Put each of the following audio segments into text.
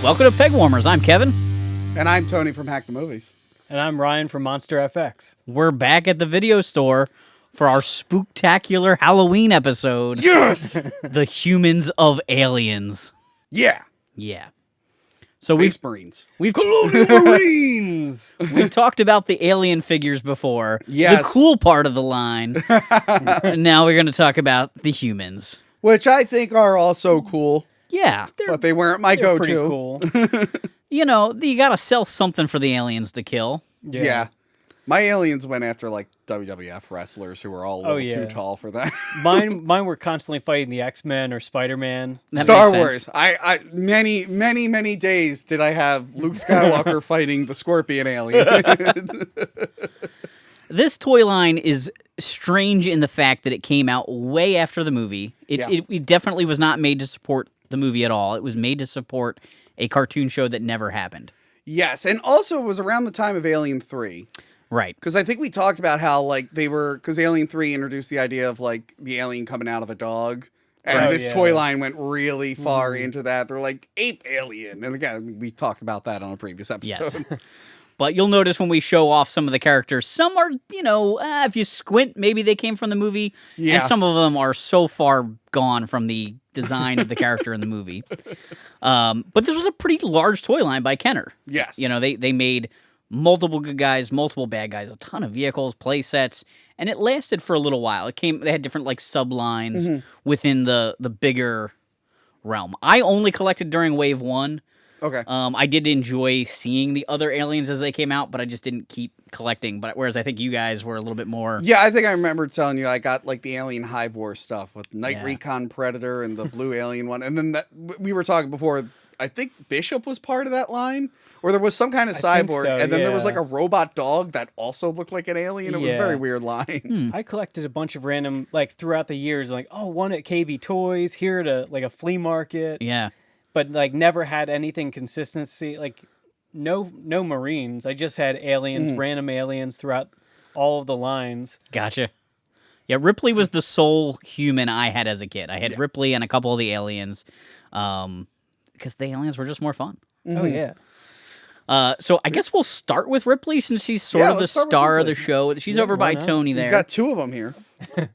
Welcome to Pegwarmers. I'm Kevin. And I'm Tony from Hack the Movies. And I'm Ryan from Monster.FX. We're back at the video store for our spooktacular Halloween episode. Yes! The Humans of Aliens. Yeah. Yeah. So Space Marines. we've Marines! we've talked about the alien figures before. Yes. The cool part of the line. And now we're going to talk about the humans. Which I think are also cool, Yeah. but they weren't my They're go-to. pretty cool. You know, you got to sell something for the aliens to kill. Yeah. My aliens went after, like, WWF wrestlers who were all a little too tall for that. Mine were constantly fighting the X-Men or Spider-Man. That Star makes Wars. sense. I many days did I have Luke Skywalker fighting the Scorpion alien. This toy line is strange in the fact that it came out way after the movie. It definitely was not made to support the movie at all. It was made to support a cartoon show that never happened. Yes, and also it was around the time of Alien 3. Right. Because I think we talked about how, like, because Alien 3 introduced the idea of, like, the alien coming out of a dog. And this toy line went really far into that. They're like, ape alien. And again, we talked about that on a previous episode. Yes. But you'll notice when we show off some of the characters, some are, if you squint, maybe they came from the movie. Yeah. And some of them are so far gone from the design of the character in the movie. But this was a pretty large toy line by Kenner. Yes. You know, they made multiple good guys, multiple bad guys, a ton of vehicles, play sets, and it lasted for a little while. They had different, like, sublines within the bigger realm. I only collected during Wave 1. Okay. I did enjoy seeing the other aliens as they came out, but I just didn't keep collecting. But whereas I think you guys were a little bit more. Yeah, I think I remember telling you I got, like, the Alien Hive War stuff with Night Yeah. Recon Predator and the Blue Alien one. And then we were talking before, I think Bishop was part of that line. Or there was some kind of I think cyborg, so, and then there was, yeah. like, a robot dog that also looked like an alien. It was a very Yeah. weird line. I collected a bunch of random, like, throughout the years, like, one at KB Toys, here at a flea market. Yeah. But, like, never had anything consistency. Like, no Marines. I just had aliens, random aliens throughout all of the lines. Gotcha. Yeah, Ripley was the sole human I had as a kid. I had Ripley and a couple of the aliens, because the aliens were just more fun. Oh, yeah. So I guess we'll start with Ripley since she's sort of the let's start with star of the Ripley. show. She's Yeah, over why by not? Tony You've there. got two of them here.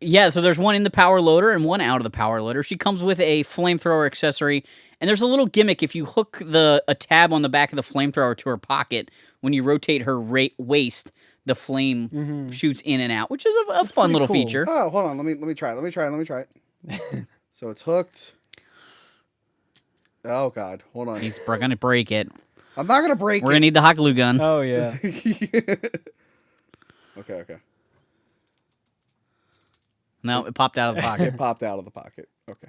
Yeah, so there's one in the power loader and one out of the power loader. She comes with a flamethrower accessory, and there's a little gimmick. If you hook a tab on the back of the flamethrower to her pocket, when you rotate her waist, the flame shoots in and out, which is a fun pretty little cool. feature. Oh, hold on. Let me try it. So it's hooked. Oh, God. Hold on. He's going to break it. I'm not going to break We're going to need the hot glue gun. Oh, yeah. Okay. No, it popped out of the pocket. It popped out of the pocket. Okay.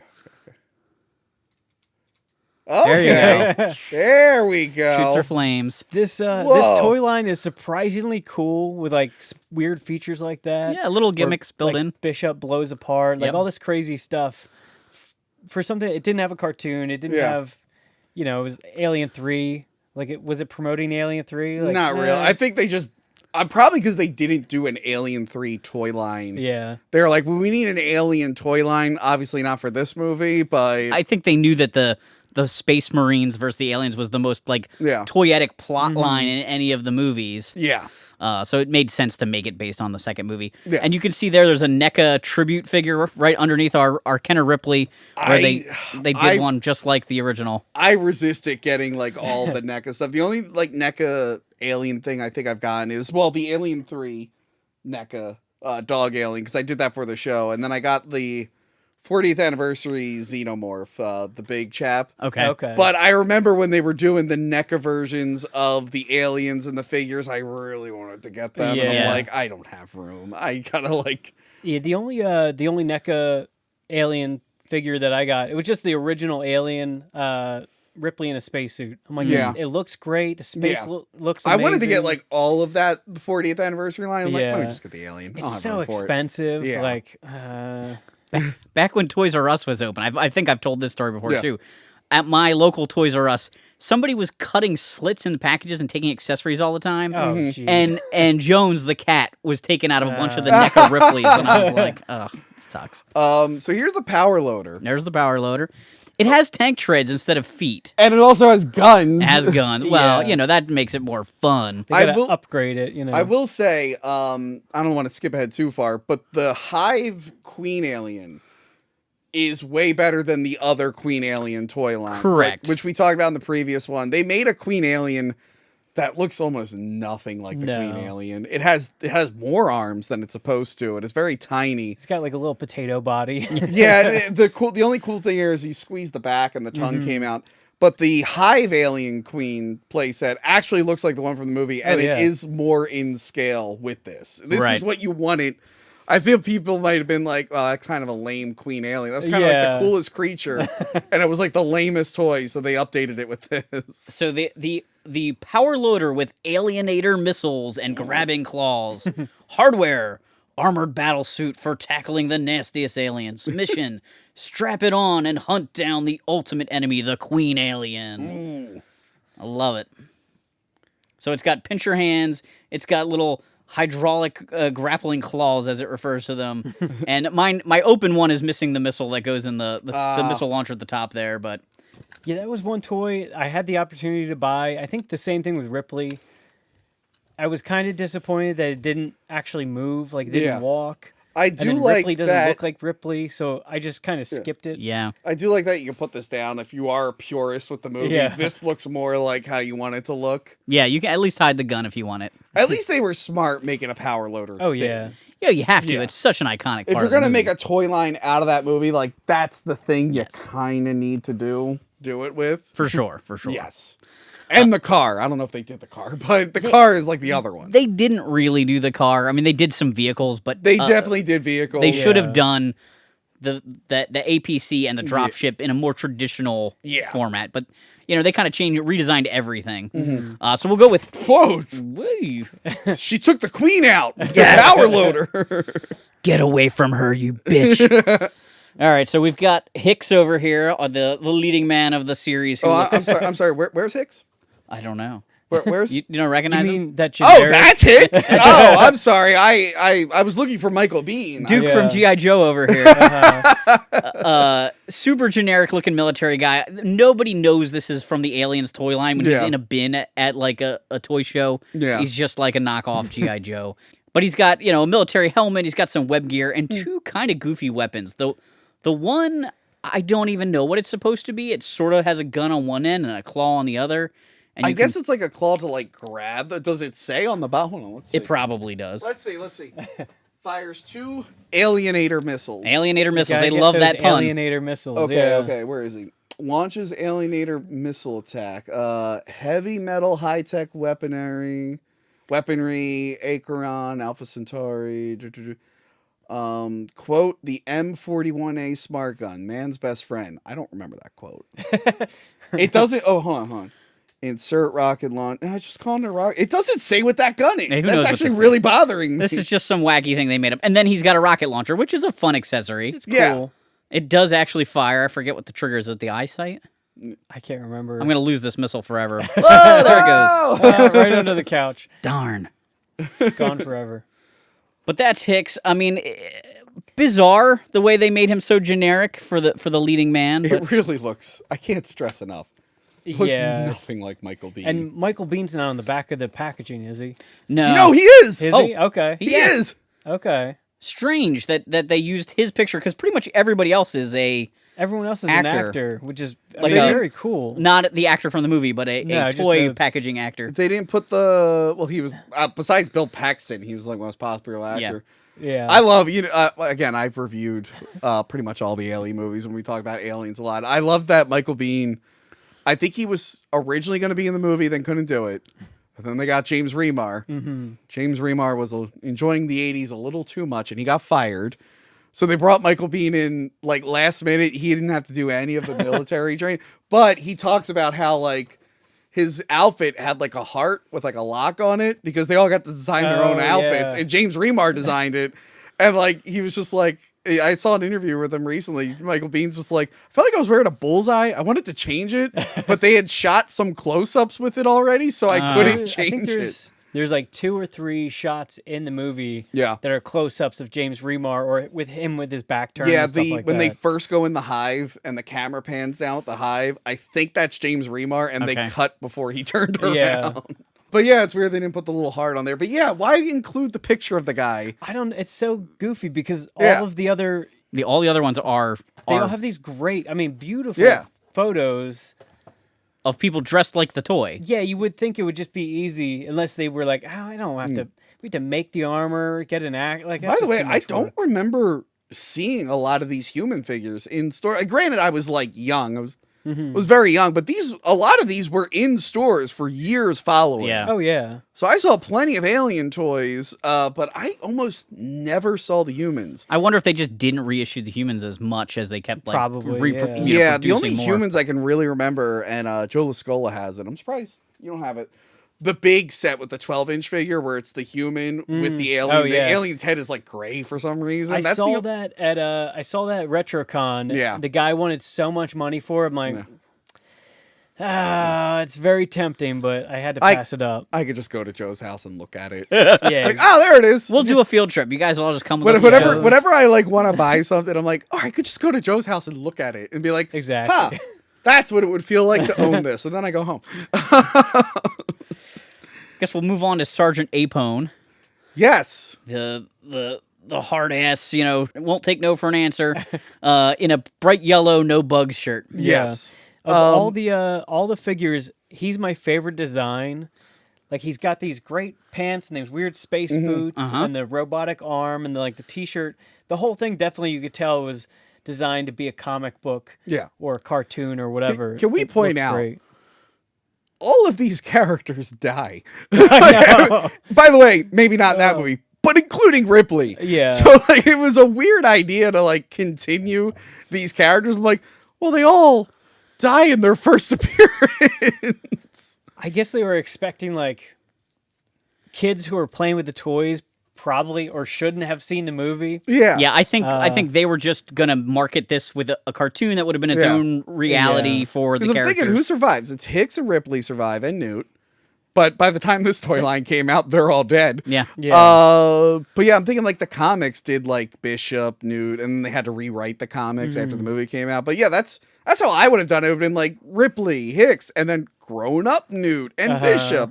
There you go. There we go. Shoots her flames. This Whoa. toy line is surprisingly cool with, like, weird features like that. Yeah, little Where, gimmicks built like, in. Bishop blows apart, like Yep. all this crazy stuff. For something, it didn't have a cartoon. It didn't have, it was Alien 3. Like, was it promoting Alien 3? Like, Not really. I think they just... probably because they didn't do an Alien 3 toy line. Yeah. They were like, well, we need an Alien toy line. Obviously not for this movie, but... I think they knew that the Space Marines versus the aliens was the most, like, toyetic plot line in any of the movies. Yeah. So it made sense to make it based on the second movie. Yeah. And you can see there's a NECA tribute figure right underneath our Kenner Ripley, where they did one just like the original. I resisted getting, like, all the NECA stuff. The only, like, NECA alien thing I think I've gotten is, well, the Alien 3 NECA dog alien, because I did that for the show. And then I got the 40th anniversary Xenomorph, the big chap. Okay. But I remember when they were doing the NECA versions of the aliens and the figures, I really wanted to get them. And I'm Yeah. like, I don't have room. I gotta, like... Yeah, the only NECA alien figure that I got, it was just the original Alien Ripley in a spacesuit. I'm like, it looks great. The space looks amazing. I wanted to get, like, all of that 40th anniversary line. I'm like, let me just get the alien. I don't It's have so room for it. expensive. Yeah. Like, Back when Toys R Us was open, I think I've told this story before too. at my local Toys R Us, somebody was cutting slits in the packages and taking accessories all the time. Oh, jeez. And Jones the cat was taken out of a bunch of the NECA Ripleys, and I was like, oh, it sucks. So here's the power loader. There's the power loader. It has tank treads instead of feet. And it also has guns. It has guns. Well, Yeah. that makes it more fun. They gotta upgrade it, I will say, I don't want to skip ahead too far, but the Hive Queen Alien is way better than the other Queen Alien toy line. Correct. Which we talked about in the previous one. They made a Queen Alien that looks almost nothing like the Queen Alien. It has more arms than it's supposed to. It is very tiny. It's got like a little potato body. Yeah, the only cool thing here is he squeezed the back and the tongue came out. But the Hive Alien Queen playset actually looks like the one from the movie, and it is more in scale with this. This is what you wanted. I feel people might have been like, well, that's kind of a lame Queen Alien. That's kind of like the coolest creature. And it was like the lamest toy, so they updated it with this. So the power loader with alienator missiles and grabbing claws. Hardware, armored battle suit for tackling the nastiest aliens. Mission, strap it on and hunt down the ultimate enemy, the Queen Alien. I love it. So it's got pincher hands. It's got little hydraulic grappling claws, as it refers to them. And my open one is missing the missile that goes in the missile launcher at the top there. But yeah, that was one toy I had the opportunity to buy. I think the same thing with Ripley. I was kind of disappointed that it didn't actually move, like it didn't walk. I do and like Ripley doesn't that. look like Ripley, so I just kind of skipped it. yeah. I do like that you can put this down if you are a purist with the movie. Yeah. This looks more like how you want it to look. Yeah, you can at least hide the gun if you want it. At least they were smart making a power loader. Oh, thing. yeah. Yeah, you have to. Yeah. It's such an iconic If part you're of the gonna movie. make a toy line out of that movie, like that's the thing you kind of need to do it with. For sure. Yes. And the car. I don't know if they did the car, but the car is like the other one. They didn't really do the car. I mean, they did some vehicles, but They definitely did vehicles. they should have done the APC and the dropship in a more traditional Yeah. format. But they kind of redesigned everything. So we'll go with. Whoa! Woo. She took the queen out. The Yes. power loader. Get away from her, you bitch! All right, so we've got Hicks over here, the leading man of the series. Who I'm sorry. I'm sorry. Where's Hicks? I don't know. Where's You don't recognize You him? mean that Oh, generic? that's Hicks. Oh, I'm sorry. I was looking for Michael Bean. Duke Yeah. from G.I. Joe over here. Super generic looking military guy. Nobody knows this is from the Aliens toy line when he's in a bin at like a toy show. Yeah. He's just like a knockoff G.I. Joe. But he's got, a military helmet, he's got some web gear, and two kind of goofy weapons. The one, I don't even know what it's supposed to be. It sort of has a gun on one end and a claw on the other. And I guess it's like a claw to like grab. Does it say on the bottom? Hold on, let's see. it probably does. Let's see. Fires 2 alienator missiles. Alienator missiles. Gotta They get love those that pun. Alienator missiles. Okay. Where is he? Launches alienator missile attack. Heavy metal high tech weaponry. Acheron, Alpha Centauri. Quote, the M41A smart gun, man's best friend. I don't remember that quote. It doesn't. Oh, hold on. Insert rocket launch. No, I just calling it a rocket. It doesn't say what that gun is. Hey, who knows That's what actually this really bothering me. This is just some wacky thing they made up. And then he's got a rocket launcher, which is a fun accessory. It's cool. Yeah. It does actually fire. I forget what the trigger is at the eyesight. I can't remember. I'm going to lose this missile forever. Whoa, there it goes. Right under the couch. Darn. Gone forever. But that's Hicks. I mean, bizarre the way they made him so generic for the leading man. But It really looks. I can't stress enough. Looks Yeah. nothing like Michael Bean. And Michael Bean's not on the back of the packaging, is he? no. he is. Is Oh. he? Okay. He is. Okay. Strange that they used his picture because pretty much everybody else is Everyone else is an Actor. actor, which is Like very cool. not the actor from the movie, but a No, just toy a- packaging actor. They didn't put the. Well, he was besides Bill Paxton. He was like most popular actor. Yeah. I love again, I've reviewed pretty much all the Alien movies when we talk about aliens a lot. I love that Michael Bean. I think he was originally going to be in the movie, then couldn't do it. And then they got James Remar. Mm-hmm. James Remar was enjoying the 80s a little too much, and he got fired. So they brought Michael Bean in like last minute. He didn't have to do any of the military training, but he talks about how like his outfit had like a heart with like a lock on it because they all got to design their own outfits, yeah. and James Remar designed it. And like he was just like, I saw an interview with him recently. Michael Bihn's just like, I felt like I was wearing a bullseye. I wanted to change it, but they had shot some close-ups with it already, so I couldn't change it. There's like 2 or 3 shots in the movie that are close-ups of James Remar or with him with his back turned. Yeah, and stuff like when that. they first go in the hive and the camera pans down at the hive, I think that's James Remar, and they cut before he turned around. Yeah. But yeah, it's weird they didn't put the little heart on there. But yeah, why include the picture of the guy? It's so goofy because all of the other... all the other ones are... They all have these great, beautiful photos... of people dressed like the toy. Yeah, you would think it would just be easy unless they were like, I don't have to... We have to make the armor, get an act... Like, by the way, I don't remember seeing a lot of these human figures in store. Granted, I was like young. I was very young, but a lot of these were in stores for years following. Yeah. Oh, yeah. So I saw plenty of alien toys, but I almost never saw the humans. I wonder if they just didn't reissue the humans as much as they kept Probably, the only humans I can really remember, and Joe Lascola has it. I'm surprised you don't have it. The big set with the 12-inch figure where it's the human with the alien. Oh, the yeah. alien's head is like gray for some reason. I saw that at RetroCon. Yeah. The guy wanted so much money for it. I'm like, it's very tempting, but I had to pass it up. I could just go to Joe's house and look at it. Yeah. Like, oh, there it is. We'll do a field trip. You guys will all just come with us. Whenever I like want to buy something, I'm like, I could just go to Joe's house and look at it and be like, exactly. Huh, that's what it would feel like to own this. And then I go home. Guess we'll move on to Sergeant Apone. Yes. The hard ass, won't take no for an answer. In a bright yellow, no bugs shirt. Yes. Of all the figures, he's my favorite design. Like, he's got these great pants and these weird space boots and the robotic arm and the t-shirt. The whole thing definitely, you could tell, was designed to be a comic book or a cartoon or whatever. Can we point out, great. all of these characters die. By the way, maybe not in that movie, but including Ripley. Yeah. So it was a weird idea to continue these characters. I'm like, well, they all die in their first appearance. I guess they were expecting kids who are playing with the toys probably or shouldn't have seen the movie. Yeah. Yeah, I think they were just gonna market this with a cartoon that would have been its own reality for the characters. I'm thinking, who survives? It's Hicks and Ripley survive, and Newt. But by the time this toy line came out, they're all dead. Yeah. But yeah, I'm thinking the comics did Bishop, Newt, and they had to rewrite the comics after the movie came out. But yeah, that's how I would have done it. It would have been Ripley, Hicks, and then grown up Newt and Bishop.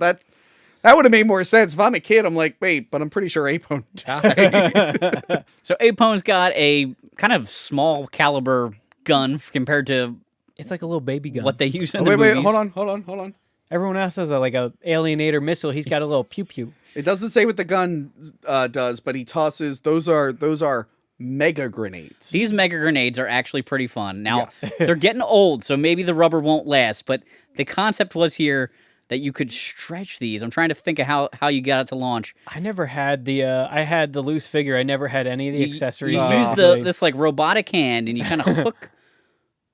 That would have made more sense. If I'm a kid, I'm like, wait, but I'm pretty sure Apone died. So Apone's got a kind of small caliber gun compared to It's like a little baby gun. what they use in the wait, movies. hold on. Everyone else has a alienator missile. He's got a little pew pew. It doesn't say what the gun does, but he tosses. Those are mega grenades. These mega grenades are actually pretty fun. Now, Yes. they're getting old, so maybe the rubber won't last, but the concept was here that you could stretch these. I'm trying to think of how you got it to launch. I never had I had the loose figure. I never had any of the accessories. You use this robotic hand, and you kind of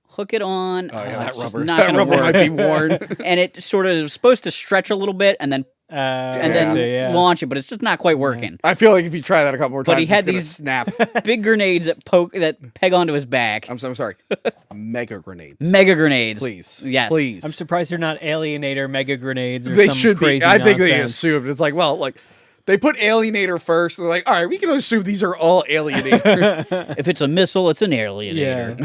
hook it on. Oh yeah, it's that just rubber. not That gonna rubber work. might be worn. And it sort of is supposed to stretch a little bit, and then launch it, but it's just not quite working. I feel like if you try that a couple more times, But he had it's gonna these snap. big grenades that peg onto his back. I'm sorry. Mega grenades. Mega grenades. Please. Yes. Please. I'm surprised they're not alienator mega grenades or They some should be. crazy I think they nonsense. assumed. It's they put Alienator first. And they're like, all right, we can assume these are all Alienators. If it's a missile, it's an alienator.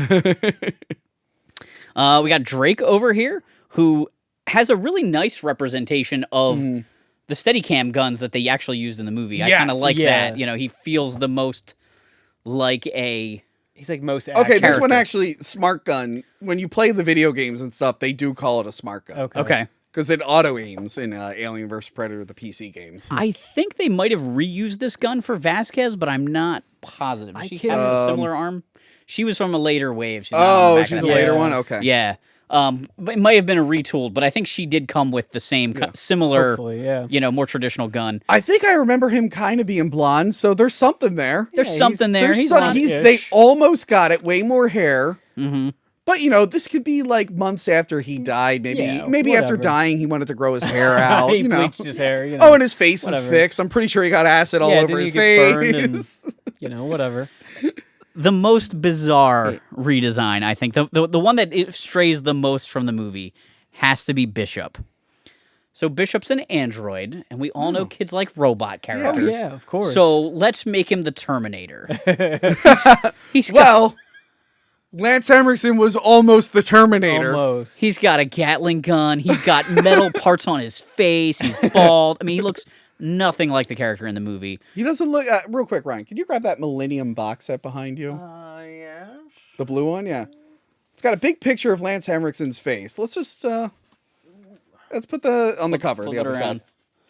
We got Drake over here, who has a really nice representation of the Steadicam guns that they actually used in the movie. I kind of like that. He feels the most like a... He's most Okay, this one character. actually, smart gun. When you play the video games and stuff, they do call it a smart gun. Okay. Because it auto aims in Alien vs. Predator, the PC games. I think they might have reused this gun for Vasquez, but I'm not positive. Does she can't- have a similar arm? She was from a later wave. She's not on the back She's of a that. later one? Okay. Yeah. But it might have been a retooled, but I think she did come with the same similar, Hopefully, yeah. more traditional gun. I think I remember him kind of being blonde, so there's something there. There's something there. He's blonde. They almost got it. Way more hair. Mm-hmm. But, this could be months after he died. Maybe after whatever. dying, he wanted to grow his hair out. He bleached his hair. Oh, and his face is whatever. fixed. I'm pretty sure he got acid all over didn't his he get face. burned and, whatever. the most bizarre redesign, I think, the one that strays the most from the movie has to be Bishop. So Bishop's an android, and we all know kids like robot characters. Yeah, of course. So let's make him the Terminator. Well, Lance Henriksen was almost the Terminator. Almost. He's got a Gatling gun. He's got metal parts on his face. He's bald. I mean, he looks nothing like the character in the movie. He doesn't look... real quick, Ryan, can you grab that Millennium box set behind you? Yes. The blue one? Yeah. It's got a big picture of Lance Henriksen's face. Let's just... let's put the... on the cover, Flip the it other around. side.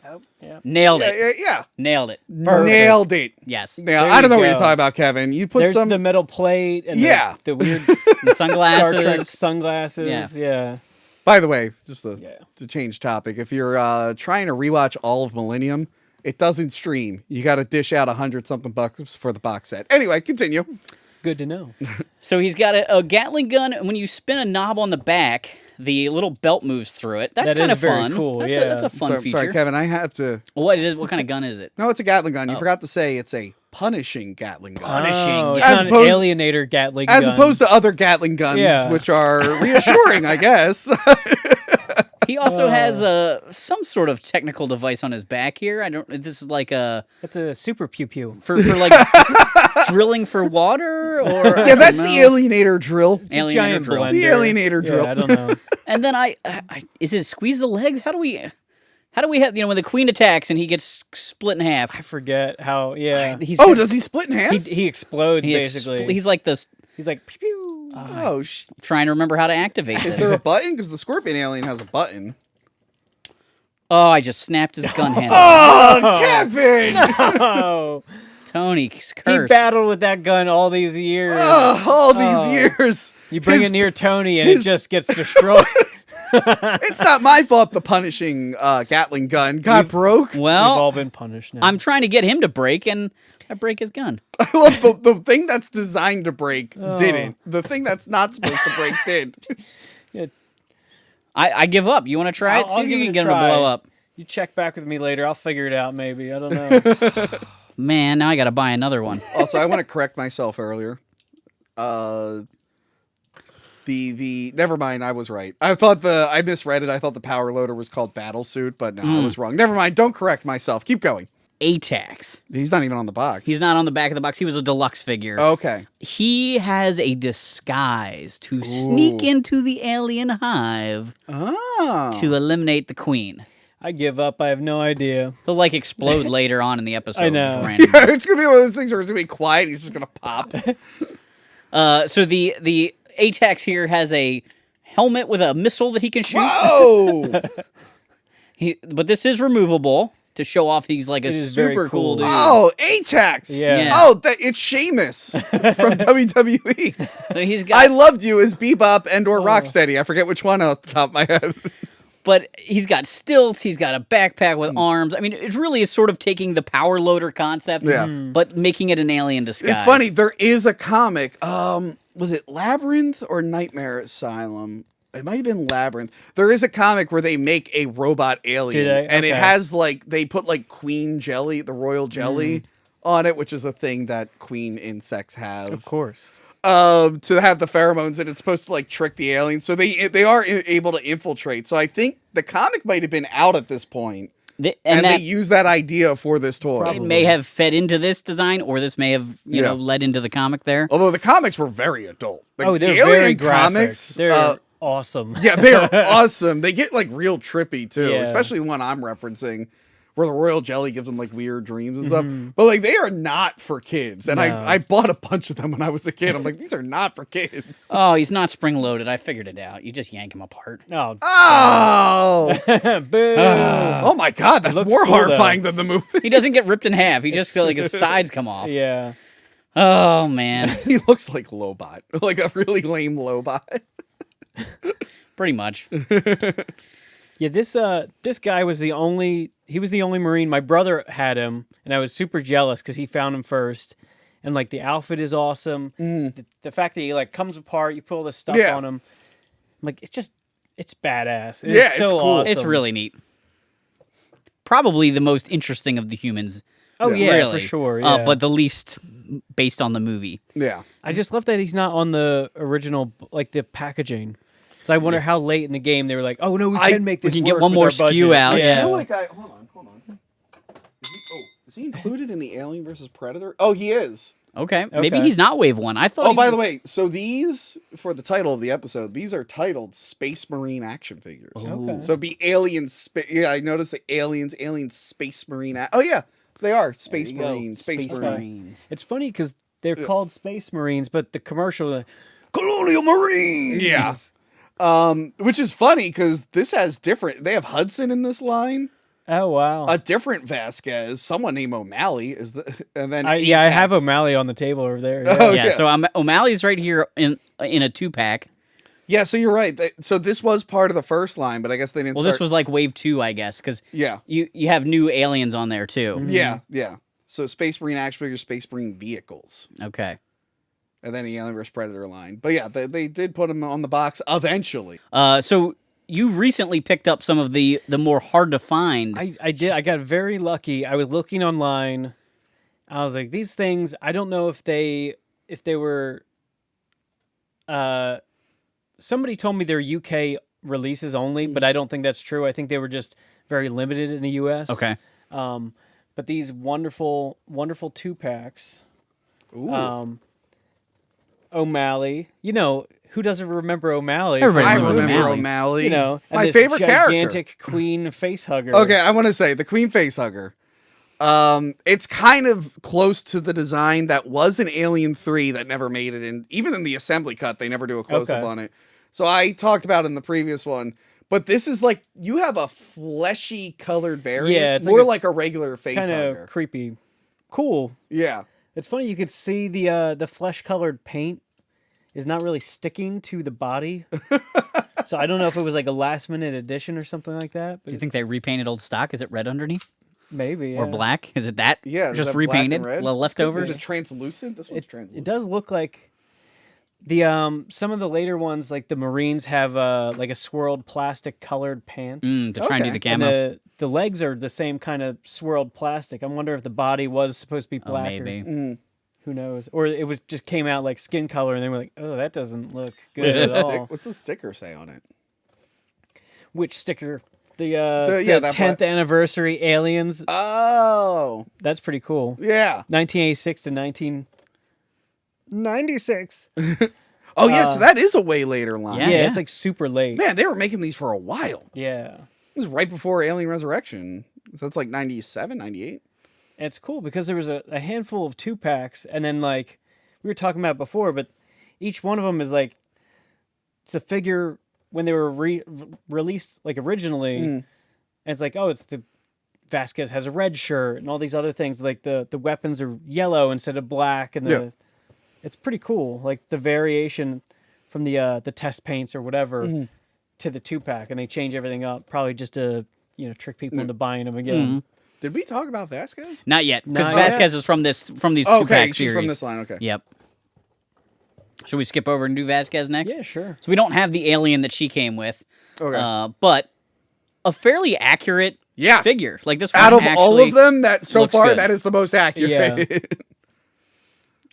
Oh, yeah. Nailed it. Yeah. Nailed it. Nailed it. Yes. Now, There I don't you know what you're go. talking about, Kevin. You put There's some... the metal plate and Yeah. the weird The Star Trek sunglasses. sunglasses. Yeah. By the way, just to Yeah. change topic, if you're trying to rewatch all of Millennium, it doesn't stream. You got to dish out $100-something bucks for the box set. Anyway, continue. Good to know. So he's got a Gatling gun, and when you spin a knob on the back, the little belt moves through it. That's That kind is of very fun. cool, That's yeah. that's a fun feature. Sorry, Kevin. I have to. What kind of gun is it? No, it's a Gatling gun. You Oh. forgot to say it's a punishing Gatling gun. Punishing. Oh, it's As not an opposed- alienator Gatling As gun. opposed to other Gatling guns, Yeah. which are reassuring, I guess. He also has some sort of technical device on his back here. I don't. This is like a It's a super pew pew. for like drilling for water or Yeah, that's the alienator drill. It's a Alienator giant drill. blender. The alienator drill. Yeah, I don't know. And then I is it squeeze the legs? How do we have when the queen attacks and he gets split in half? I forget how. Yeah. He's Oh, does he split in half? He explodes he basically. he's like this. He's like pew pew. Trying to remember how to activate Is this. there a button? Because the Scorpion alien has a button. Oh, I just snapped his gun handle. Oh, Kevin! Oh, Tony's he curse. battled with that gun all these years. All these years. You bring His- it near Tony and his- it just gets destroyed. It's not my fault the punishing Gatling gun got broke. We've Well, all been punished now. I'm trying to get him to break, and I break his gun. I love the thing that's designed to break didn't. The thing that's not supposed to break did. Yeah, I give up. You want to try it? See I'll if give you it can a get him to try. blow up. You check back with me later. I'll figure it out. Maybe I don't know. Man, now I got to buy another one. Also, I want to correct myself earlier. The never mind, I was right. I misread it. I thought the power loader was called Battle Suit, but no, I was wrong. Never mind. Don't correct myself. Keep going. ATAX. He's not even on the box. He's not on the back of the box. He was a deluxe figure. Okay. He has a disguise to sneak into the alien hive Oh. to eliminate the queen. I give up. I have no idea. He'll like explode later on in the episode. I know. just random. Yeah, it's gonna be one of those things where it's gonna be quiet. He's just gonna pop. So the ATAX here has a helmet with a missile that he can shoot. Whoa! But this is removable to show off he's like a It is very super cool cool. dude. Oh, ATAX. Yeah. Yeah. Oh, it's Sheamus from WWE. So he's I got, loved you as Bebop and/or Rocksteady. I forget which one off the top of my head. but he's got stilts. He's got a backpack with arms. I mean, it really is sort of taking the power loader concept, Yeah. but making it an alien disguise. It's funny. There is a comic. Was it Labyrinth or Nightmare Asylum? It might have been Labyrinth. There is a comic where they make a robot alien, Do they? and it Okay. has they put queen jelly, the royal jelly, on it, which is a thing that queen insects have. Of course. To have the pheromones, and it's supposed to trick the aliens. So they are able to infiltrate. So I think the comic might have been out at this point, and they use that idea for this toy. it may have fed into this design, or this may have led into the comic there. Although the comics were very adult. Oh, they're the alien very graphic. comics. They're awesome. Yeah, they're awesome. They get real trippy too, Yeah. especially the one I'm referencing, where the royal jelly gives them weird dreams and stuff. But they are not for kids. And No. I bought a bunch of them when I was a kid. I'm like, these are not for kids. Oh, he's not spring loaded. I figured it out. You just yank him apart. Oh, Oh, boo! oh my God, that's looks more cool, though. horrifying than the movie. He doesn't get ripped in half. He just his sides come off. Yeah. Oh man, He looks like Lobot, like a really lame Lobot. pretty much. Yeah, this guy was the only Marine. My brother had him, and I was super jealous because he found him first. And the outfit is awesome. The fact that he comes apart, you put all this stuff Yeah. on him. It's badass. Yeah, It's so it's cool. awesome. It's really neat. Probably the most interesting of the humans. Oh yeah, really. for sure. Yeah. But the least based on the movie. Yeah. I just love that he's not on the original, like the packaging. So I wonder how late in the game they were like, "Oh no, we can make this. We can get work one with more our SKU budget." out, I yeah. feel like hold on. Is he included in the Alien versus Predator? Oh, he is. Okay. Maybe Okay. he's not Wave 1. I thought Oh, he by was- the way, so these, for the title of the episode, these are titled Space Marine action figures. Okay. So it'd be Alien, yeah, I noticed the Alien Space Marine. Oh, yeah, they are Space There you go. Marine, Space Marine. It's funny because they're called Space Marines, but the commercial, like, Colonial Marines. Yeah. Which is funny because this has different, they have Hudson in this line, Oh wow. a different Vasquez, someone named O'Malley is and then I have Atax. O'Malley on the table over there. Oh, Yeah, yeah. so O'Malley's right here in a 2-pack. Yeah, so you're right. So this was part of the first line, but I guess they didn't Well, start. this was like Wave 2, I guess, because Yeah. you have new aliens on there, too. Yeah. So Space Marine action figures, Space Marine vehicles. Okay. And then the Alien vs. Predator line. But yeah, they did put them on the box eventually. So you recently picked up some of the more hard to find. I did. I got very lucky. I was looking online. I was like, these things. I don't know if they were. Somebody told me they're UK releases only, but I don't think that's true. I think they were just very limited in the US. Okay. But these wonderful 2-packs. Ooh. O'Malley. You know, who doesn't remember O'Malley? Everybody I remembers remember O'Malley. O'Malley. You know, and my this favorite character. gigantic queen face hugger. Okay, I want to say the Queen Facehugger. It's kind of close to the design that was in Alien 3 that never made it in. Even in the assembly cut, they never do a close up Okay. on it. So I talked about it in the previous one. But this is like, you have a fleshy colored variant. Yeah, it's more like like a regular kind facehugger. of creepy. Cool. Yeah. It's funny you could see the flesh colored paint is not really sticking to the body. So I don't know if it was like a last minute addition or something like that. Do But you think they repainted old stock? Is it red underneath? maybe Or yeah. black? Is it that? Yeah. is Just that black and repainted? red? Leftovers? Is it translucent? This one's It translucent. does look like the some of the later ones, like the Marines, have like a swirled plastic colored pants. To try and do Okay. the And camo. the legs are the same kind of swirled plastic. I wonder if the body was supposed to be Oh, black. maybe. Mm. Who knows? Or it was just came out like skin color, and they were like, "Oh, that doesn't look good is at this? all." What's the sticker say on it? Which sticker? The yeah, that 10th anniversary aliens. Oh. That's pretty cool. Yeah. 1986 to 1996. Oh, yeah, so that is a way later line. Yeah, Yeah. it's like super late. Man, they were making these for a while. Yeah. It was right before Alien Resurrection. So that's like 97, 98. And it's cool because there was a handful of 2-packs, and then like we were talking about before, but each one of them is like it's a figure when they were released like originally, and it's like, oh, it's the Vasquez has a red shirt and all these other things. Like the weapons are yellow instead of black, and it's pretty cool. Like the variation from the test paints or whatever to the 2-pack, and they change everything up probably just to trick people into buying them again. Did we talk about Vasquez? Not yet, because Not yet. Vasquez is from these Oh, 2-pack okay, she's series. from this line. Okay. Yep. Should we skip over and do Vasquez next? Yeah, sure. So we don't have the alien that she came with, Okay. but a fairly accurate Yeah. figure. Like this one Out of all actually- of them, that so looks far, good. that is the most accurate.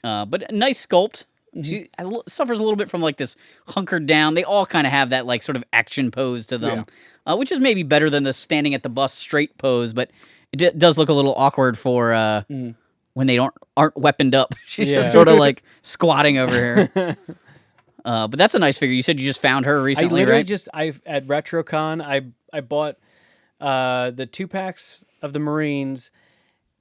but a nice sculpt. She suffers a little bit from like this hunkered down. They all kind of have that like sort of action pose to them, which is maybe better than the standing at the bus straight pose. But it does look a little awkward for when they aren't weaponed up. She's just Yeah. sort of like squatting over here. But that's a nice figure. You said you just found her I recently, literally right? just at RetroCon I bought the 2-packs of the Marines,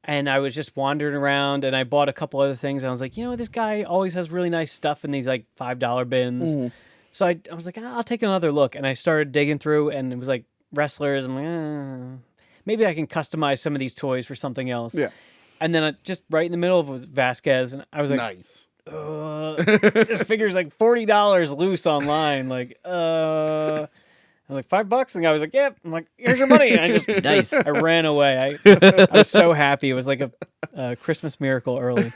and I was just wandering around, and I bought a couple other things. I was like, this guy always has really nice stuff in these like $5 bins. So I was like, I'll take another look, and I started digging through, and it was like wrestlers. I'm like, maybe I can customize some of these toys for something else. Yeah. And then just right in the middle of it was Vasquez, and I was like, Nice. this figure's like $40 loose online. Like, I was like, $5, and the guy was like, "Yep." I'm like, "Here's your money." And I just Nice. I ran away. I was so happy. It was like a Christmas miracle early.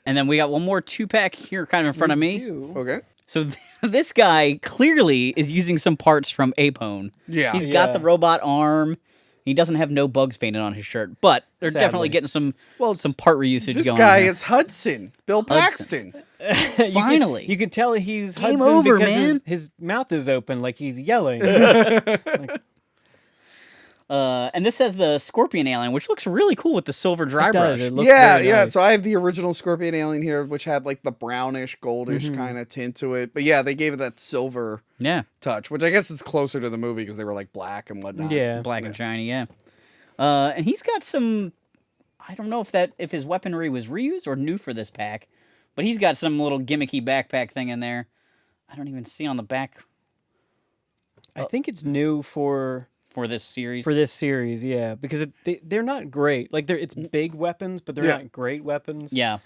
And then we got one more 2-pack here kind of in front of me. Dude. Okay. So this guy clearly is using some parts from Apone. Yeah. He's got Yeah. the robot arm. He doesn't have no bugs painted on his shirt, but they're definitely Sadly. getting Well, some part reusage This going guy, on. it's Hudson. Bill Paxton. Finally. You can tell he's Game Hudson over, because man. his mouth is open like he's yelling. And this has the Scorpion alien, which looks really cool with the silver dry It does. brush. It looks Yeah, very yeah. nice. So I have the original Scorpion Alien here, which had like the brownish, goldish kind of tint to it. But yeah, they gave it that silver Yeah, touch, which I guess is closer to the movie because they were like black and whatnot. Yeah. black and shiny. Yeah, and he's got some. I don't know if his weaponry was reused or new for this pack, but he's got some little gimmicky backpack thing in there. I don't even see on the back I think it's new for this series. this series, yeah, because they're not great. Like it's big weapons, but they're Yeah. not great weapons. Yeah.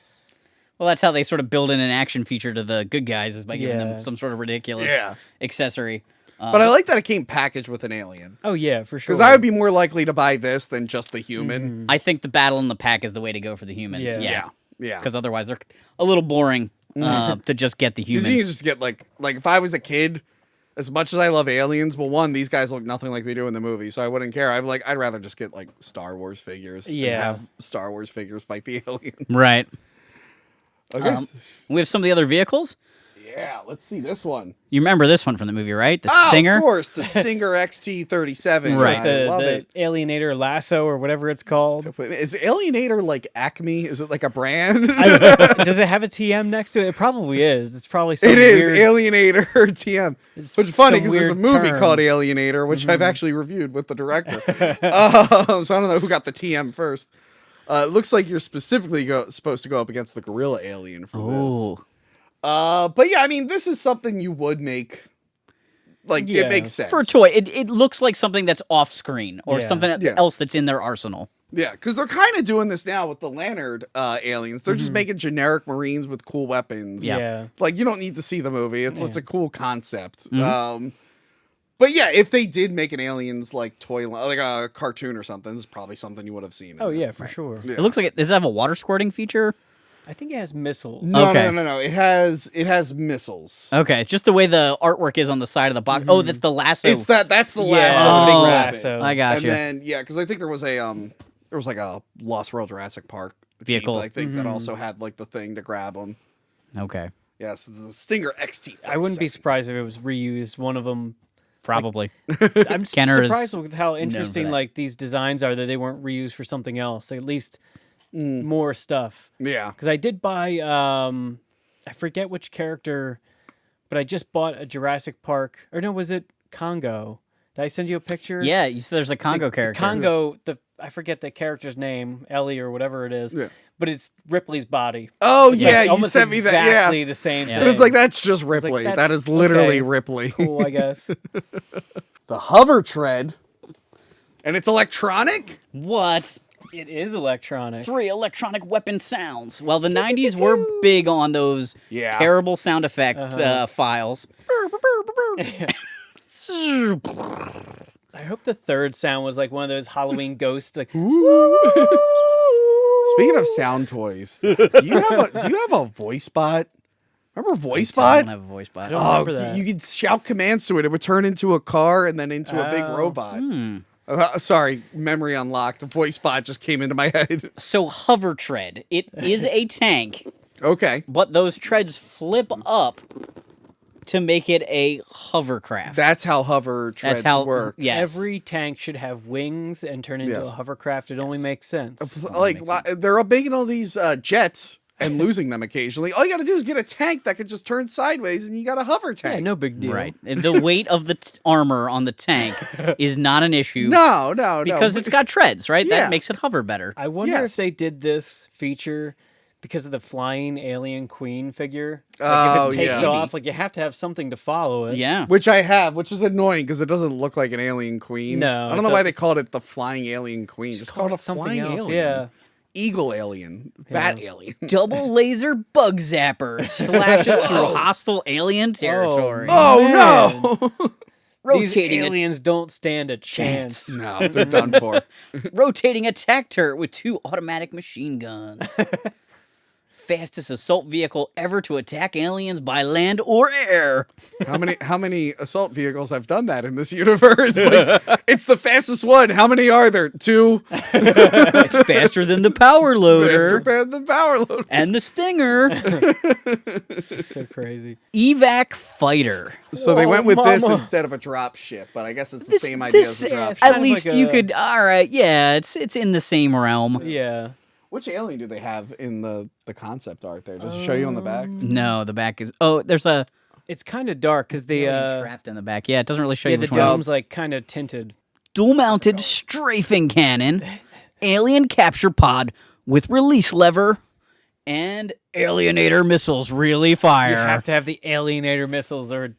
Well, that's how they sort of build in an action feature to the good guys, is by giving Yeah. them some sort of ridiculous Yeah. accessory. But I like that it came packaged with an alien. Oh yeah, for sure. Because I would be more likely to buy this than just the human. I think the battle in the pack is the way to go for the humans. Yeah. Yeah. Yeah. Because otherwise they're a little boring to just get the Because humans. you can just get like if I was a kid, as much as I love aliens, well, one, these guys look nothing like they do in the movie, so I wouldn't care. I'd rather just get like Star Wars figures. And Yeah. have Star Wars figures fight the alien. Right. Okay. We have some of the other vehicles. yeah, let's see this one. You remember this one from the movie, right? The Oh, Stinger. of course, the Stinger XT-37. Right. I love the it. Alienator Lasso or whatever it's called. Is Alienator like Acme? Is it like a brand? Does it have a TM next to it? It probably is. It's probably some It is weird, Alienator TM, which is funny some because there's a weird movie term. called Alienator, which I've actually reviewed with the director. So I don't know who got the TM first. It looks like you're specifically supposed to go up against the gorilla alien for Oh. this. But yeah, I mean, this is something you would make. Like, Yeah. it makes sense. For a toy. It looks like something that's off screen or Yeah. something Yeah. else that's in their arsenal. Yeah, because they're kind of doing this now with the Lanyard aliens. They're just making generic Marines with cool weapons. Yeah. Like, you don't need to see the movie. It's a cool concept. But yeah, if they did make an aliens like toy, like a cartoon or something, it's probably something you would have seen. Oh yeah, for sure. Yeah. It looks like does it have a water squirting feature? I think it has missiles. No, Okay. no. It has missiles. Okay, just the way the artwork is on the side of the box. Oh, that's the lasso. It's that's the Yeah, lasso. Oh, to big grab it. lasso. I got And you. then because I think there was like a Lost World Jurassic Park Vehicle. Jeep, I think that also had like the thing to grab them. Okay, Yes, the Stinger XT. I wouldn't be surprised if it was reused. One of them. probably. I'm just Kenner is surprised with how for interesting that. like these designs are that they weren't reused for something else. At least more stuff. Yeah. Because I did buy, I forget which character, but I just bought a Jurassic Park. Or no, was it Congo? Did I send you a picture? Yeah, you said there's a Congo character. Congo, I forget the character's name, Ellie or whatever it is. Yeah. But it's Ripley's body. Oh It's yeah, like you almost sent me that. exactly Yeah. the same Yeah. thing. But it's like that's just Ripley. that's- that is literally okay. Ripley. Cool, I guess. The hover tread. And it's electronic? What? It is electronic. 3 electronic weapon sounds. Well, the 90s were big on those Yeah. terrible sound effect files. I hope the third sound was like one of those Halloween ghosts. Like, Speaking of sound toys, do you have a voice bot? Remember voice I bot? don't have a voice bot. don't Oh, remember that. you could shout commands to it. It would turn into a car and then into a big Oh. robot. Sorry, memory unlocked. A voice bot just came into my head. So hover tread. It is a tank, Okay. but those treads flip up to make it a hovercraft. That's how hover treads That's how work. Yes. every tank should have wings and turn into Yes. a hovercraft. It only makes sense. Like they're making all these jets and losing them occasionally. All you got to do is get a tank that can just turn sideways, and you got a hover Yeah, tank. no big deal. Right. The weight of the armor on the tank is not an issue. No, Because it's got treads, right? Yeah. That makes it hover better. I wonder Yes. if they did this feature because of the flying alien queen figure. Like Oh, if it takes yeah. off, like you have to have something to follow it. Yeah. which I have, which is annoying because it doesn't look like an alien queen. No, I it don't know why doesn't. they called it the flying alien queen. Just call it a something flying else. alien. Yeah. Eagle alien, bat alien. Double laser bug zapper slashes through hostile alien territory. Oh no! These Rotating a, aliens don't stand a chance. No, they're done for. rotating attack turret with 2 automatic machine guns. fastest assault vehicle ever to attack aliens by land or air. How many assault vehicles have done that in this universe? Like, it's the fastest one. How many are there? 2. It's faster than the power loader. Faster than the power loader. And the Stinger. So crazy. Evac fighter. So they went with this mama. instead of a drop ship, but I guess it's the same idea as a drop it's ship. At kind of least like you a- could. All right, yeah, it's in the same realm. Yeah. Which alien do they have in the concept art there? Does it show you on the back? No, the back is. Oh, there's a It's kind of dark because the alien trapped in the back. Yeah, it doesn't really show yeah you the which one. dome's like kind of tinted. Dual-mounted strafing cannon, alien capture pod with release lever, and alienator missiles really fire. You have to have the alienator missiles, or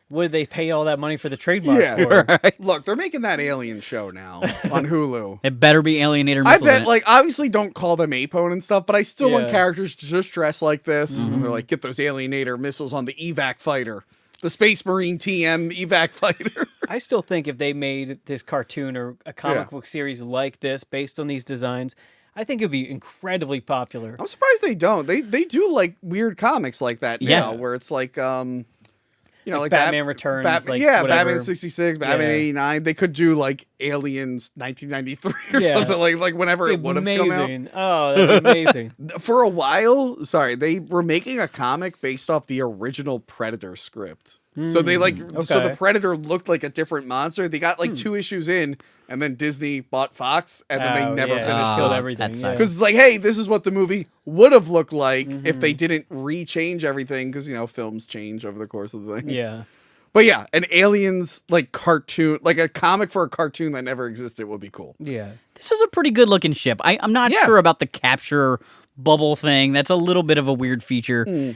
what did they pay all that money for the trademark Yeah. for? Right. Look, they're making that alien show now on Hulu. It better be alienator I missiles. in bet, it. like, obviously don't call them Apone and stuff, but I still want Yeah. characters to just dress like this. And they're like, get those alienator missiles on the evac fighter. The Space Marine TM evac fighter. I still think if they made this cartoon or a comic Yeah. book series like this based on these designs, I think it'd be incredibly popular. I'm surprised they don't. They do, like, weird comics like that Yeah. now, where it's like, you know, like Batman Returns, like, yeah, whatever. Batman 66, Batman Yeah. 89. They could do like Aliens 1993 or Yeah. something like whenever it It'd be would have come out. amazing. Oh, that'd be amazing. For a while, sorry, they were making a comic based off the original Predator script. So they so the okay. Predator looked like a different monster. They got like 2 issues in, and then Disney bought Fox, and then they Oh, never yeah. finished Oh, Killed it. everything. that Yeah. sucks. Because it's like, hey, this is what the movie would have looked like if they didn't rechange everything. Because you know, films change over the course of the thing. Yeah. But yeah, an aliens like cartoon, like a comic for a cartoon that never existed would be cool. Yeah. This is a pretty good looking ship. I'm not Yeah. sure about the capture bubble thing. That's a little bit of a weird feature.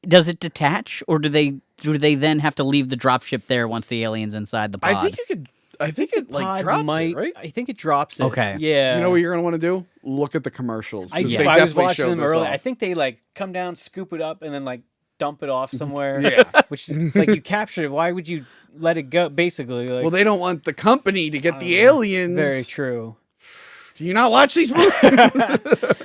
Does it detach, or do they then have to leave the drop ship there once the alien's inside the pod? I think you could. I think it like Pod drops might, it, right? I think it drops it. Okay. Yeah. You know what you're gonna want to do? Look at the commercials. 'cause I they was definitely watching showed them this earlier. off. I think they like come down, scoop it up, and then like dump it off somewhere. Yeah. Which like you captured it. Why would you let it go? Basically, like Well, they don't want the company to get the aliens. very true. Do you not watch these movies?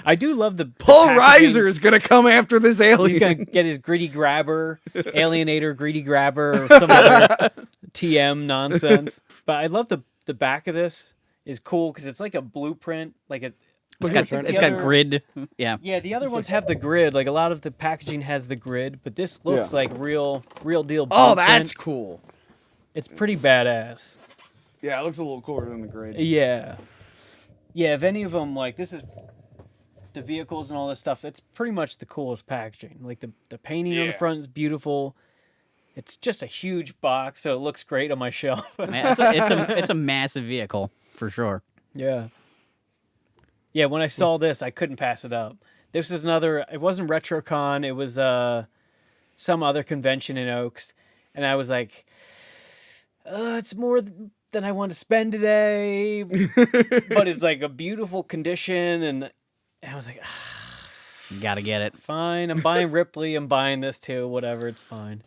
I do love the Paul packaging. Reiser is gonna come after this He's alien. gonna get his gritty grabber, alienator, greedy grabber, or some other TM nonsense. But I love the back of this is cool because it's like a blueprint, like a. it's I got, think it's the got other- grid. Yeah. Yeah, the other ones have the grid. Like a lot of the packaging has the grid, but this looks Yeah. like real deal. Oh, blueprint. that's cool. It's pretty badass. Yeah, it looks a little cooler than the grid. Yeah. Yeah, if any of them, like, this is the vehicles and all this stuff, it's pretty much the coolest packaging. Like, the painting on the Yeah. front is beautiful. It's just a huge box, so it looks great on my shelf. Man, it's a massive vehicle for sure. Yeah. Yeah, when I saw this, I couldn't pass it up. This is another, it wasn't RetroCon, it was some other convention in Oaks. And I was like, it's more than I want to spend today. But it's like a beautiful condition. And I was like, You gotta get it. fine, I'm buying Ripley, I'm buying this too, whatever, it's fine.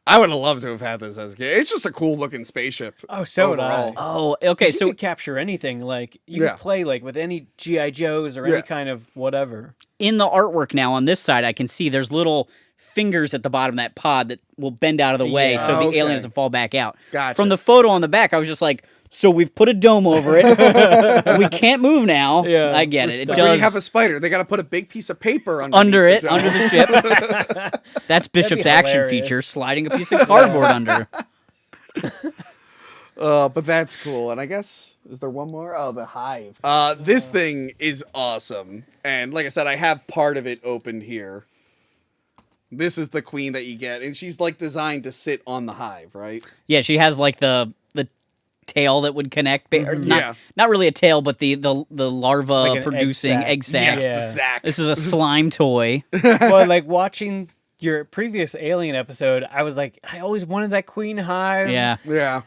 I would have loved to have had this as a kid. It's just a cool looking spaceship. Oh, so would I. overall. Oh, okay. You So could capture anything. Like, you Yeah. could play like with any G.I. Joes or Yeah. any kind of whatever. in the artwork now on this side, I can see there's little fingers at the bottom of that pod that will bend out of the way Yeah. so the Okay. alien doesn't fall back out. Gotcha. From the photo on the back, I was just like, so we've put a dome over it. We can't move now. Yeah, I get we're it. It stuck. When does you have a spider, they got to put a big piece of paper under it, the under the ship. That's Bishop's action hilarious. feature, sliding a piece of cardboard under. But that's cool. And I guess, is there one more? Oh, the Hive. This thing is awesome. And like I said, I have part of it opened here. This is the queen that you get. And she's like designed to sit on the hive, right? Yeah, she has like the tail that would connect. Or not, Yeah. not really a tail, but the larva Like an egg producing sac. egg sac. Yes, Yeah. the Zac. This is a slime toy. Well, like watching your previous Alien episode, I was like, I always wanted that Queen Hive. Yeah. Yeah.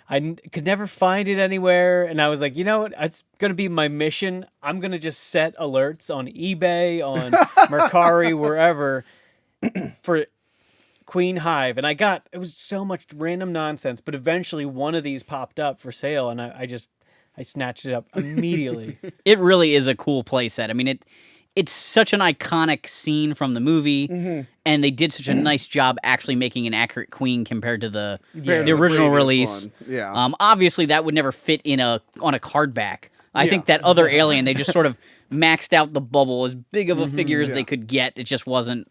Could never find it anywhere. And I was like, you know what? It's going to be my mission. I'm going to just set alerts on eBay, on Mercari, wherever for Queen Hive. And it was so much random nonsense, but eventually one of these popped up for sale and I snatched it up immediately. It really is a cool playset. I mean, it's such an iconic scene from the movie, and they did such a nice job actually making an accurate queen compared to the original release. One. Yeah. Obviously, that would never fit on a card back. I think that other alien, they just sort of maxed out the bubble as big of a figure as they could get. It just wasn't.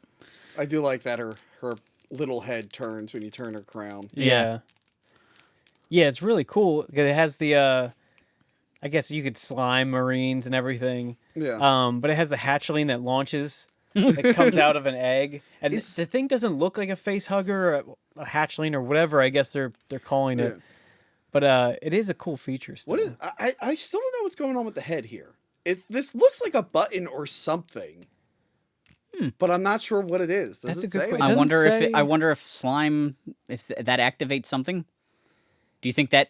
I do like that her little head turns when you turn her crown. Yeah. Yeah, it's really cool. It has the, I guess you could slime marines and everything. Yeah. But it has the hatchling that launches. It comes out of an egg. And the thing doesn't look like a face hugger or a hatchling or whatever I guess they're calling it. But it is a cool feature still. What is? I still don't know what's going on with the head here. This looks like a button or something. But I'm not sure what it is. Does That's it a good say? question. I wonder if slime, if that activates something. Do you think that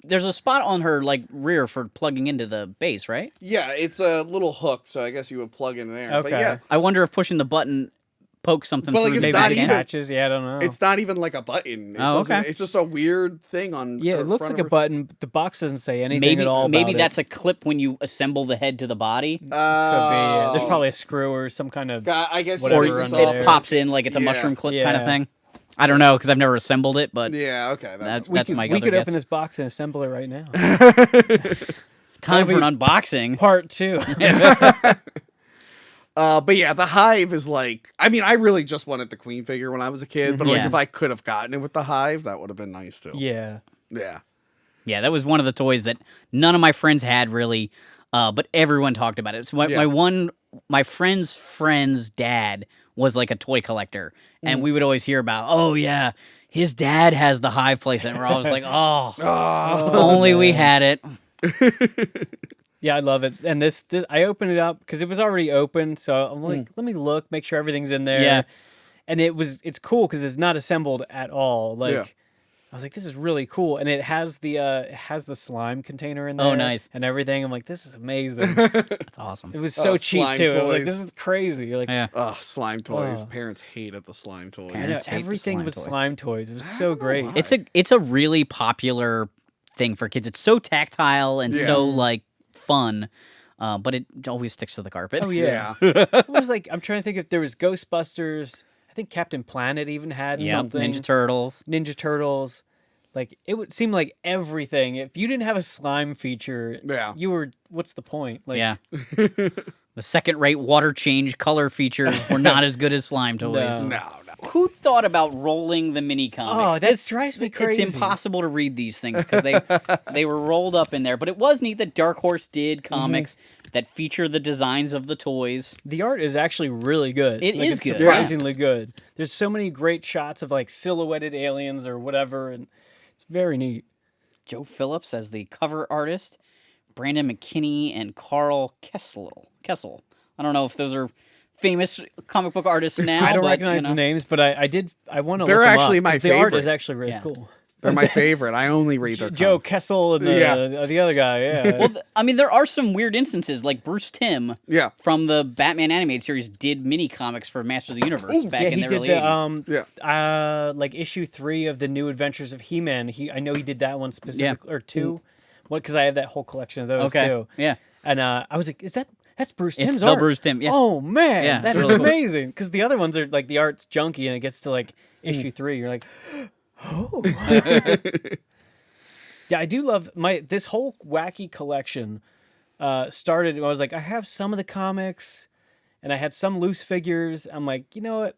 there's a spot on her like rear for plugging into the base, right? Yeah, it's a little hook, so I guess you would plug in there. Okay. But yeah, I wonder if pushing the button pokes something But, like, through it's the Maybe not it even- attaches. Yeah, I don't know. it's not even like a button. It Oh, doesn't- okay. It's just a weird thing on. Yeah, her it looks front like a of her- button. But the box doesn't say anything at all Maybe about that's it. a clip when you assemble the head to the body. Could be. There's Oh. probably a screw or some kind of... God, I guess you whatever take this under off. there. It pops in like it's a Yeah. mushroom clip kind of Yeah. thing. I don't know because I've never assembled it, but Yeah, okay. that's We could, my we other could guess. open this box and assemble it right now. Time for That'd an unboxing. Part 2. But yeah, the Hive is like. I mean, I really just wanted the Queen figure when I was a kid, but like Yeah. if I could have gotten it with the Hive, that would have been nice too. Yeah. Yeah. Yeah, that was one of the toys that none of my friends had really, but everyone talked about it. So my friend's dad was like a toy collector, and we would always hear about, oh yeah, his dad has the Hive playset, and we're always like, oh, if only we had it. Yeah, I love it. And this I opened it up because it was already open, so I'm like, let me look, make sure everything's in there. Yeah. And it's cool because it's not assembled at all. Like Yeah. I was like, this is really cool, and it has the slime container in there. Oh, nice. And everything. I'm like, this is amazing. That's awesome. It was so cheap slime too. I was like, toys. this is crazy. Like, Yeah. Ugh, slime toys. Oh. Parents hated the slime toys. I know, Parents hate the everything slime was toy. slime toys. It was so great. why. It's a really popular thing for kids. It's so tactile and so like fun, but it always sticks to the carpet. Oh yeah. Yeah. It was like, I'm trying to think if there was Ghostbusters. I think Captain Planet even had Yep, something. Ninja Turtles. Ninja Turtles. Like, it would seem like everything. If you didn't have a slime feature, Yeah. you were. What's the point? Like, Yeah. The second-rate water change color features were not as good as slime toys. No. No. Who thought about rolling the mini comics? Oh, that drives me crazy. It's impossible to read these things because they were rolled up in there. But it was neat that Dark Horse did comics that feature the designs of the toys. the art is actually really good. It is it's good. surprisingly good. There's so many great shots of like silhouetted aliens or whatever, and it's very neat. Joe Phillips as the cover artist, Brandon McKinney and Carl Kessel. I don't know if those are famous comic book artists now. I don't but, recognize the names, but I want to. They're look them actually up, my 'cause the art favorite. is actually really Yeah. cool. They're my favorite. I only read their Joe comics. Kessel and the other guy. Yeah. Well, I mean, there are some weird instances, like Bruce Timm Yeah. from the Batman animated series did mini comics for Masters of the Universe back yeah, in he the did early the 80s. like issue 3 of the New Adventures of He-Man. I know he did that one specifically, or 2. What? Because I have that whole collection of those Okay. too. Yeah. And I was like, that's Bruce It's Timm's the art? Bruce Timm, yeah. Oh man, Yeah, that it's is really cool. amazing. Because the other ones are like the art's junky, and it gets to like issue 3, you're like, oh. Yeah, I do love this whole wacky collection. Started. I was like, I have some of the comics, and I had some loose figures. I'm like, you know what?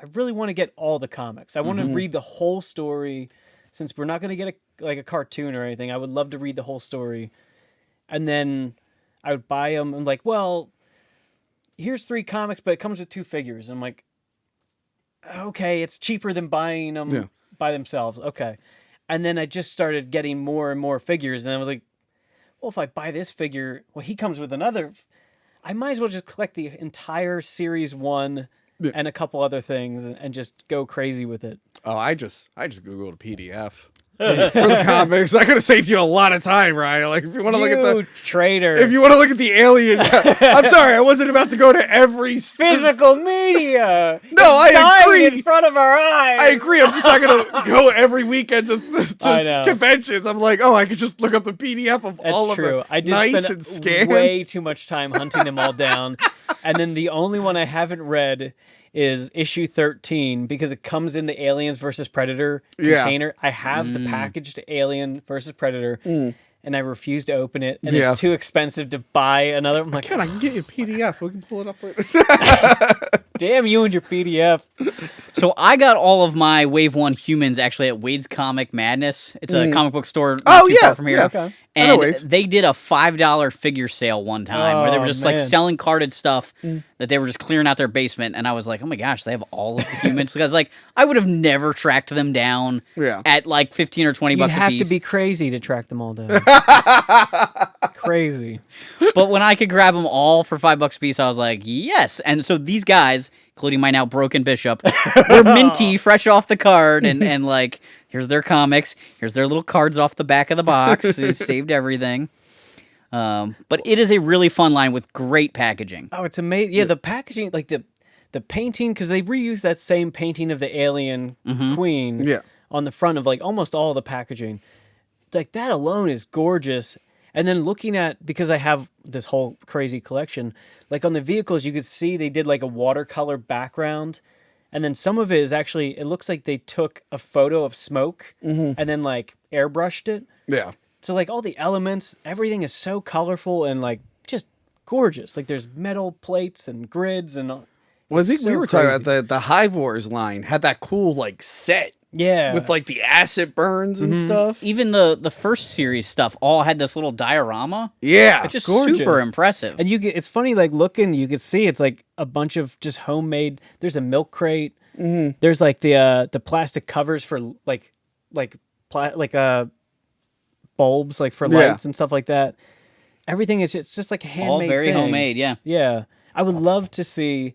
I really want to get all the comics. I want to read the whole story. Since we're not going to get a cartoon or anything, I would love to read the whole story. And then I would buy them. And like, well, here's 3 comics, but it comes with 2 figures. I'm like, okay, it's cheaper than buying them by themselves. Okay. And then I just started getting more and more figures. And I was like, well, if I buy this figure, well, he comes with another. I might as well just collect the entire series 1 and a couple other things and just go crazy with it. Oh, I just Googled a PDF. the comics. I could have saved you a lot of time, Ryan. Like, if you want to look at the traitor. if you want to look at the alien, I'm sorry, I wasn't about to go to every physical media. No, I agree. In front of our eyes. I agree. I'm just not gonna go every weekend to conventions. I'm like, I could just look up the PDF of all of them. I did nice spend and scan. way too much time hunting them all down, and then the only one I haven't read is issue 13 because it comes in the Aliens versus Predator container. I have the packaged Alien versus Predator, and I refuse to open it, and it's too expensive to buy another. I'm like, I can get you a PDF. We can pull it up right. Damn you and your PDF. So I got all of my Wave 1 humans actually at Wade's Comic Madness. It's a comic book store not too far from here. Yeah. Okay. And they did a $5 figure sale one time where they were just like selling carded stuff that they were just clearing out their basement. And I was like, oh my gosh, they have all of the humans. Because like, I would have never tracked them down at like 15 or 20 bucks a piece. You'd have to be crazy to track them all down. Crazy. But when I could grab them all for $5 a piece, I was like, yes. And so these guys, including my now broken bishop, were minty, fresh off the card, and like, here's their comics, here's their little cards off the back of the box. It saved everything. But it is a really fun line with great packaging. Oh, it's amazing. Yeah, the packaging, like the painting, because they reused that same painting of the alien queen on the front of like almost all the packaging. Like that alone is gorgeous. And then looking at, because I have this whole crazy collection, like on the vehicles, you could see they did like a watercolor background. And then some of it is actually, it looks like they took a photo of smoke and then like airbrushed it. Yeah. So like all the elements, everything is so colorful and like just gorgeous. Like there's metal plates and grids and all. Well, I think we were talking about the Hive Wars line had that cool like set. Yeah. With like the acid burns and stuff. Even the first series stuff all had this little diorama. Yeah. It's just gorgeous. super impressive. And it's funny, like looking, you could see it's like a bunch of just homemade. There's a milk crate. There's like the plastic covers for bulbs, like for lights and stuff like that. Everything is it's just like a handmade all very thing. homemade, yeah. Yeah. I would love to see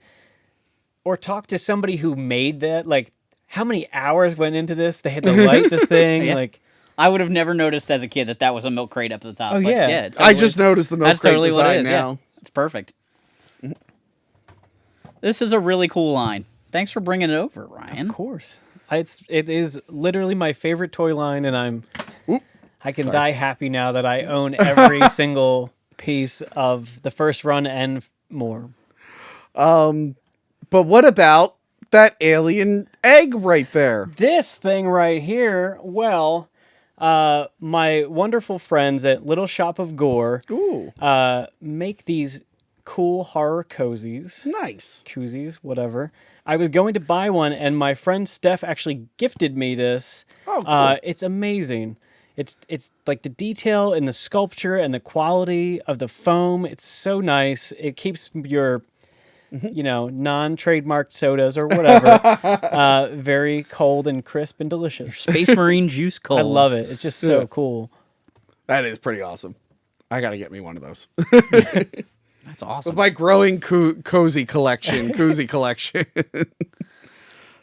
or talk to somebody who made that, like how many hours went into this? They had to light the thing. Like I would have never noticed as a kid that was a milk crate up at the top. Oh, but yeah. I just noticed the milk that's crate totally design what it is, now. Yeah. It's perfect. This is a really cool line. Thanks for bringing it over, Ryan. of course. It is literally my favorite toy line, and I can die happy now that I own every single piece of the first run and more. But what about that alien egg right there? This thing right here, well, my wonderful friends at Little Shop of Gore make these cool horror cozies. Nice. Koozies, whatever. I was going to buy one, and my friend Steph actually gifted me this. Oh, cool. It's amazing. It's like the detail and the sculpture and the quality of the foam. It's so nice. It keeps your non-trademarked sodas or whatever very cold and crisp and delicious. Space Marine juice cold. I love it. It's just so cool. That is pretty awesome. I gotta get me one of those. That's awesome. With my growing koozie collection.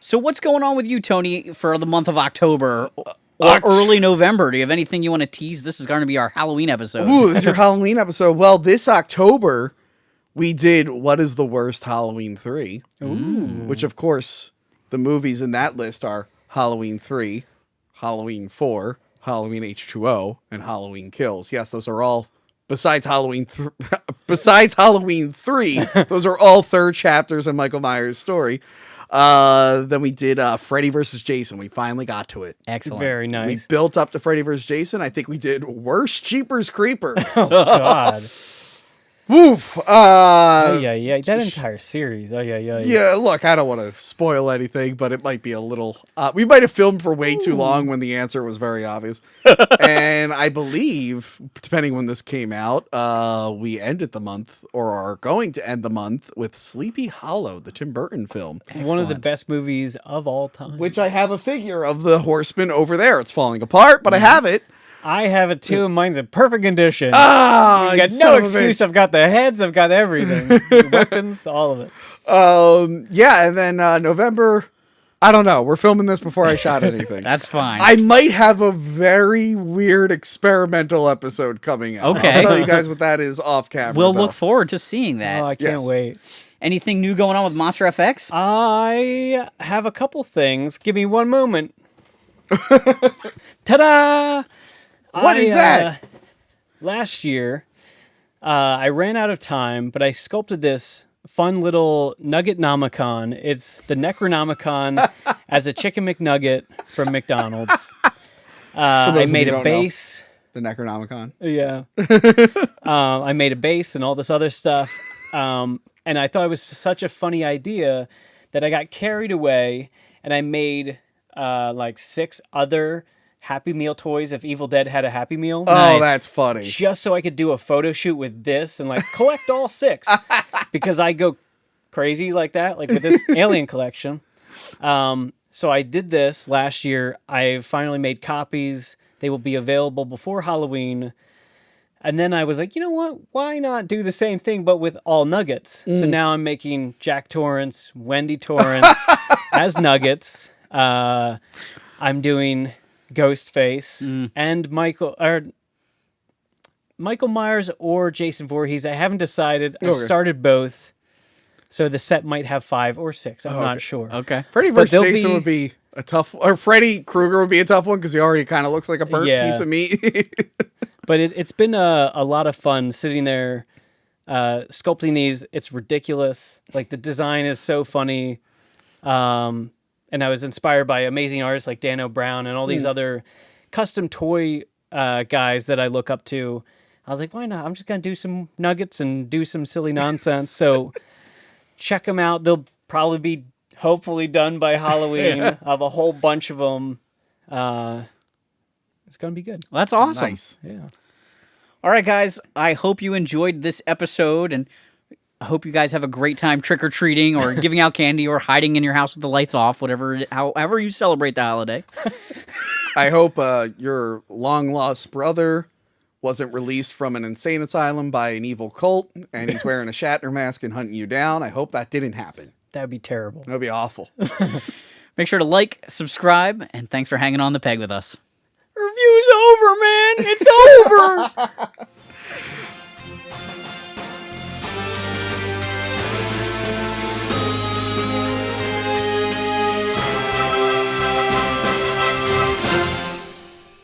So what's going on with you, Tony, for the month of October or early November? Do you have anything you want to tease? This is going to be our Halloween episode. Ooh, this is your Halloween episode. Well, this October, we did What is the Worst Halloween 3. Which, of course, the movies in that list are Halloween 3, Halloween 4, Halloween H2O, and Halloween Kills. Yes, those are all, besides Halloween 3, those are all third chapters in Michael Myers' story. Then we did Freddy versus Jason. We finally got to it. Excellent. Very nice. We built up to Freddy versus Jason. I think we did Worst Jeepers Creepers. Oh, God. Woof. Yeah. That entire series. Yeah, look, I don't want to spoil anything, but it might be a little... we might have filmed for way too long when the answer was very obvious. And I believe, depending when this came out, we ended the month, or are going to end the month, with Sleepy Hollow, the Tim Burton film. Excellent. One of the best movies of all time. Which I have a figure of the horseman over there. It's falling apart, but I have it. I have it too, and mine's in perfect condition. Ah, you got no excuse. I've got the heads, I've got everything. The weapons, all of it. Yeah, and then November, I don't know. We're filming this before I shot anything. That's fine. I might have a very weird experimental episode coming out. Okay. I'll tell you guys what that is off camera. We'll though. look forward to seeing that. Oh, I can't Yes. wait. Anything new going on with Monster.FX? I have a couple things. Give me one moment. Ta-da! What is that? Last year, I ran out of time, but I sculpted this fun little Nugget Nomicon. It's the Necronomicon as a Chicken McNugget from McDonald's. I those of made you a who don't know. base. The Necronomicon. Yeah. I made a base and all this other stuff. And I thought it was such a funny idea that I got carried away and I made like 6 other Happy Meal toys if Evil Dead had a Happy Meal. Oh, Nice. that's funny. Just so I could do a photo shoot with this and like collect all 6 because I go crazy like that, like with this alien collection. So I did this last year. I finally made copies. They will be available before Halloween. And then I was like, you know what? Why not do the same thing, but with all nuggets? So now I'm making Jack Torrance, Wendy Torrance as nuggets. I'm doing Ghostface and Michael Myers or Jason Voorhees. I haven't decided. I've Okay. started both. So the set might have 5 or 6. I'm not sure. Okay. Freddy But vs. they'll Jason be- would be a tough, or Freddy Krueger would be a tough one because he already kind of looks like a burnt Yeah. piece of meat. But it's been a lot of fun sitting there sculpting these. It's ridiculous. Like the design is so funny. And I was inspired by amazing artists like Dan O'Brown and all these other custom toy guys that I look up to. I was like, why not? I'm just going to do some nuggets and do some silly nonsense. So check them out. They'll probably be hopefully done by Halloween. I have a whole bunch of them. It's going to be good. Well, that's awesome. Nice. Yeah. All right, guys. I hope you enjoyed this episode, and I hope you guys have a great time trick-or-treating or giving out candy or hiding in your house with the lights off, however you celebrate the holiday. I hope your long-lost brother wasn't released from an insane asylum by an evil cult, and he's wearing a Shatner mask and hunting you down. I hope that didn't happen. That would be terrible. That would be awful. Make sure to like, subscribe, and thanks for hanging on the peg with us. Review's over, man. It's over.